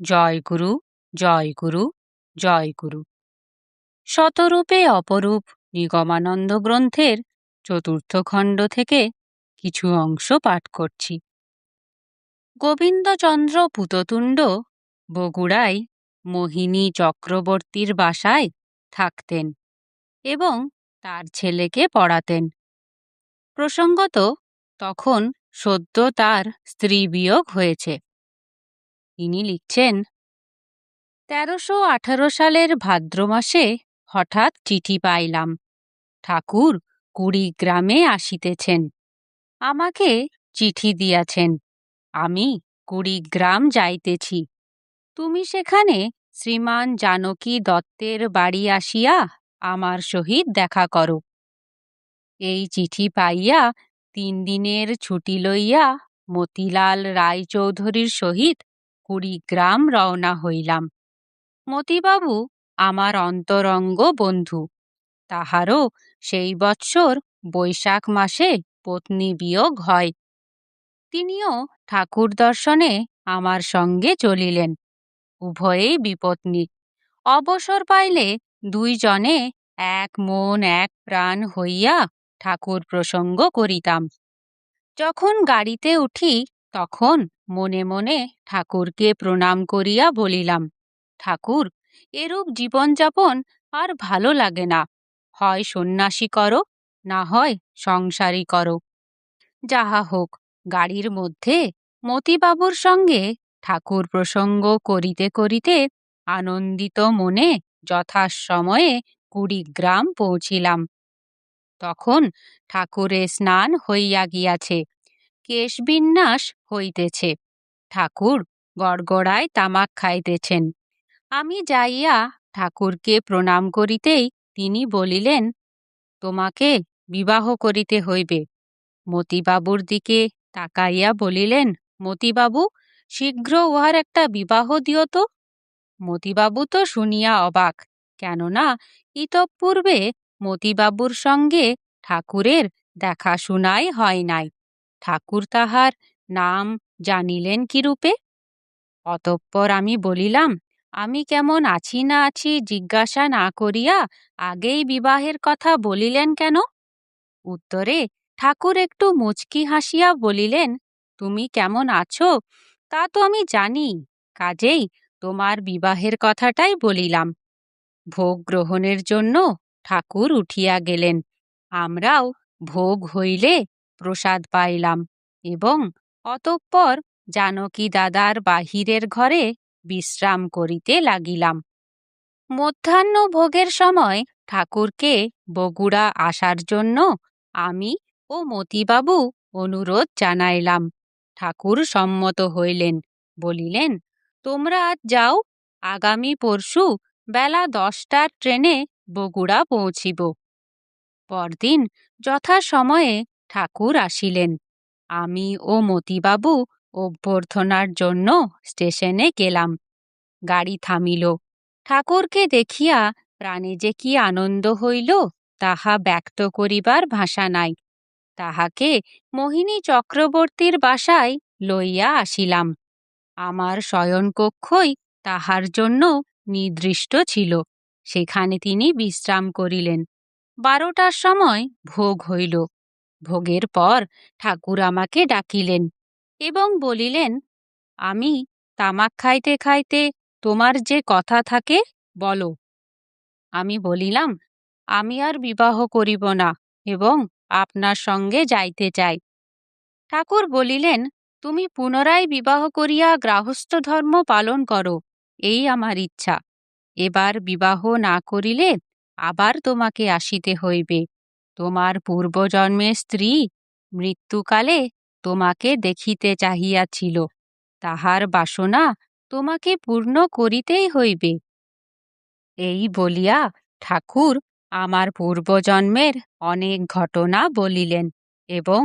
জয় গুরু, জয় গুরু, জয় গুরু। শতরূপে অপরূপ নিগমানন্দ গ্রন্থের চতুর্থ খণ্ড থেকে কিছু অংশ পাঠ করছি। গোবিন্দচন্দ্র পূততুণ্ড বগুড়ায় মোহিনী চক্রবর্তীর বাসায় থাকতেন এবং তার ছেলেকে পড়াতেন। প্রসঙ্গত তখন সদ্য তার স্ত্রী বিয়োগ হয়েছে। তিনি লিখছেন, 1318 সালের ভাদ্র মাসে হঠাৎ চিঠি পাইলাম, ঠাকুর কুড়িগ্রামে আসিতেছেন। আমাকে চিঠি দিয়াছেন, আমি কুড়িগ্রাম যাইতেছি। তুমি সেখানে শ্রীমান জানকী দত্তের বাড়ি আসিয়া আমার সহিত দেখা করো। এই চিঠি পাইয়া 3 দিনের ছুটি লইয়া মতিলাল রায়চৌধুরীর সহিত কুড়িগ্রাম রওনা হইলাম। মতিবাবু আমার অন্তরঙ্গ বন্ধু, তাহারও সেই বৎসর বৈশাখ মাসে পত্নী বিয়োগ হয়। তিনিও ঠাকুর দর্শনে আমার সঙ্গে চলিলেন। উভয়েই বিপত্নী। অবসর পাইলে 2 জনে এক মন এক প্রাণ হইয়া ঠাকুর প্রসঙ্গ করিতাম। যখন গাড়িতে উঠি তখন মনে মনে ঠাকুরকে প্রণাম করিয়া বলিলাম, ঠাকুর, এরূপ জীবনযাপন আর ভালো লাগে না। হয় সন্ন্যাসী করো, না হয় সংসারী করো। যাহা হোক, গাড়ির মধ্যে মতিবাবুর সঙ্গে ঠাকুর প্রসঙ্গ করিতে করিতে আনন্দিত মনে যথাসময়ে কুড়িগ্রাম পৌঁছিলাম। তখন ঠাকুরের স্নান হইয়া গিয়াছে, কেশবিন্যাস হইতেছে। ঠাকুর গড়গড়ায় তামাক খাইতেছেন। আমি যাইয়া ঠাকুরকে প্রণাম করিতেই তিনি বলিলেন, তোমাকে বিবাহ করিতে হইবে। মতিবাবুর দিকে তাকাইয়া বলিলেন, মতিবাবু, শীঘ্র উহার একটা বিবাহ দিও তো। মতিবাবু তো শুনিয়া অবাক, কেননা ইতঃপূর্বে মতিবাবুর সঙ্গে ঠাকুরের দেখাশুনাই হয় নাই। ঠাকুর তাহার নাম জানিলেন কি রূপে? অতঃপর আমি বলিলাম, আমি কেমন আছি না আছি জিজ্ঞাসা না করিয়া আগেই বিবাহের কথা বলিলেন কেন? উত্তরে ঠাকুর একটু মুচকি হাসিয়া বলিলেন, তুমি কেমন আছো তা তো আমি জানি, কাজেই তোমার বিবাহের কথাটাই বলিলাম। ভোগ গ্রহণের জন্য ঠাকুর উঠিয়া গেলেন। আমরাও ভোগ হইলে প্রসাদ পাইলাম এবং অতঃপর জানকী দাদার বাহিরের ঘরে বিশ্রাম করিতে লাগিলাম। মধ্যাহ্ন ভোগের সময় ঠাকুরকে বগুড়া আসার জন্য আমি ও মতিবাবু অনুরোধ জানাইলাম। ঠাকুর সম্মত হইলেন, বলিলেন, তোমরা আজ যাও, আগামী পরশু বেলা 10টার ট্রেনে বগুড়া পৌঁছিব। পরদিন যথাসময়ে ঠাকুর আসিলেন। আমি ও মতিবাবু অভ্যর্থনার জন্য স্টেশনে গেলাম। গাড়ি থামিল। ঠাকুরকে দেখিয়া প্রাণে যে কি আনন্দ হইল তাহা ব্যক্ত করিবার ভাষা নাই। তাহাকে মোহিনী চক্রবর্তীর বাসায় লইয়া আসিলাম। আমার শয়নকক্ষই তাহার জন্য নির্দিষ্ট ছিল। সেখানে তিনি বিশ্রাম করিলেন। 12টার সময় ভোগ হইল। ভোগের পর ঠাকুর আমাকে ডাকিলেন এবং বলিলেন, আমি তামাক খাইতে খাইতে তোমার যে কথা থাকে বলো। আমি বলিলাম, আমি আর বিবাহ করিব না এবং আপনার সঙ্গে যাইতে চাই। ঠাকুর বলিলেন, তুমি পুনরায় বিবাহ করিয়া গৃহস্থ ধর্ম পালন করো, এই আমার ইচ্ছা। এবার বিবাহ না করিলে আবার তোমাকে আসিতে হইবে। তোমার পূর্বজন্মের স্ত্রী মৃত্যুকালে তোমাকে দেখিতে চাহিয়াছিল, তাহার বাসনা তোমাকে পূর্ণ করিতেই হইবে। এই বলিয়া ঠাকুর আমার পূর্বজন্মের অনেক ঘটনা বলিলেন এবং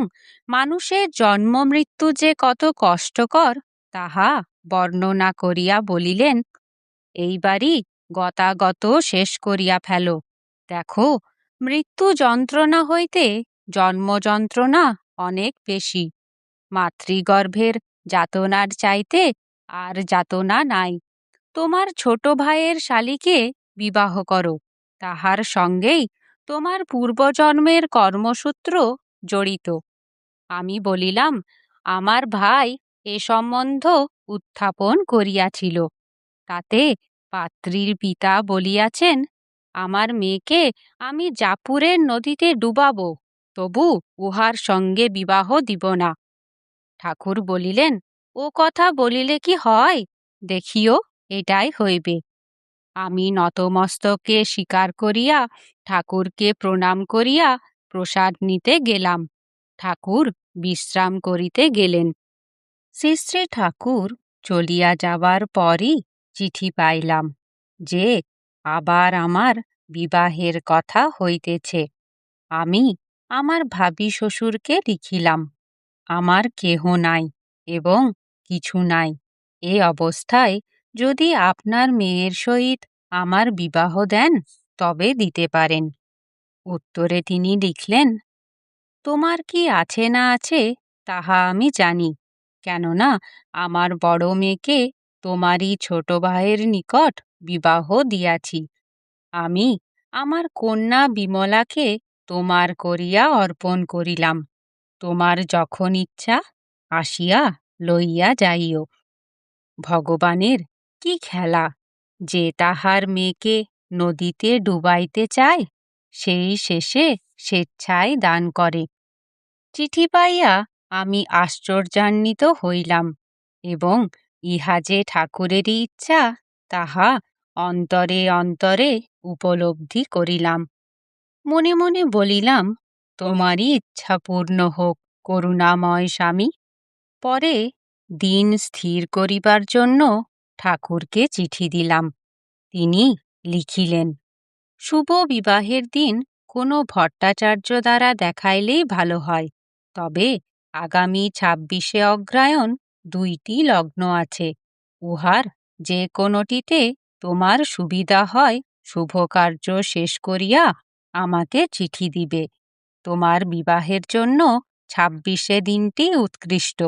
মানুষের জন্ম মৃত্যু যে কত কষ্টকর তাহা বর্ণনা করিয়া বলিলেন, এইবারই গতাগত শেষ করিয়া ফেলো। দেখো, মৃত্যু যন্ত্রণা হইতে জন্ম যন্ত্রণা অনেক বেশি। মাতৃগর্ভের যাতনার চাইতে আর যাতনা নাই। তোমার ছোট ভাইয়ের শালীকে বিবাহ করো, তাহার সঙ্গেই তোমার পূর্বজন্মের কর্মসূত্র জড়িত। আমি বলিলাম, আমার ভাই এ সম্বন্ধ উত্থাপন করিয়াছিল, তাতে পাত্রীর পিতা বলিয়াছেন, আমার মেয়েকে আমি জাপুরের নদীতে ডুবাবো, তবু উহার সঙ্গে বিবাহ দিব না। ঠাকুর বলিলেন, ও কথা বলিলে কি হয়, দেখিও এটাই হইবে। আমি নতমস্তকে স্বীকার করিয়া ঠাকুরকে প্রণাম করিয়া প্রসাদ নিতে গেলাম। ঠাকুর বিশ্রাম করিতে গেলেন। শ্রী শ্রী ঠাকুর চলিয়া যাবার পরই চিঠি পাইলাম যে আবার আমার বিবাহের কথা হইতেছে। আমি আমার ভাবি শ্বশুরকে লিখিলাম, আমার কেহ নাই এবং কিছু নাই, এ অবস্থায় যদি আপনার মেয়ের সহিত আমার বিবাহ দেন তবে দিতে পারেন। উত্তরে তিনি লিখলেন, তোমার কি আছে না আছে তাহা আমি জানি, কেননা আমার বড় মেয়েকে তোমারই ছোট ভাইয়ের নিকট বিবাহ দিয়াছি। আমি আমার কন্যা বিমলাকে তোমার করিয়া অর্পণ করিলাম। তোমার যখন ইচ্ছা আসিয়া লইয়া যাইও। ভগবানের কি খেলা, যে তাহার মেয়েকে নদীতে ডুবাইতে চায় সেই শেষে স্বেচ্ছায় দান করে। চিঠি পাইয়া আমি আশ্চর্যান্বিত হইলাম এবং ইহা যে ঠাকুরেরই ইচ্ছা তাহা অন্তরে অন্তরে উপলব্ধি করিলাম। মনে মনে বলিলাম, তোমারই ইচ্ছা পূর্ণ হোক করুণাময় স্বামী। পরে দিন স্থির করিবার জন্য ঠাকুরকে চিঠি দিলাম। তিনি লিখিলেন, শুভ বিবাহের দিন কোনো ভট্টাচার্য দ্বারা দেখাইলেই ভালো হয়, তবে আগামী 26শে অগ্রহায়ণ 2টি লগ্ন আছে, উহার যে কোনোটিতে তোমার সুবিধা হয় শুভ কার্য শেষ করিয়া আমাকে চিঠি দিবে। তোমার বিবাহের জন্য 26শে দিনটি উৎকৃষ্ট।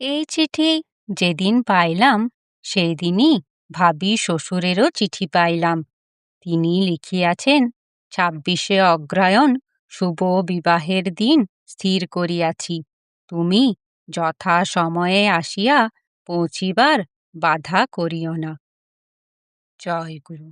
এই চিঠি যেদিন পাইলাম সেই দিনই ভাবি শ্বশুরেরও চিঠি পাইলাম। তিনি লিখিয়াছেন, 26শে অগ্রহায়ণ শুভ বিবাহের দিন স্থির করিয়াছি, তুমি যথা সময়ে আসিয়া পৌঁছিবার বাধা করিও না। জয় গুরু।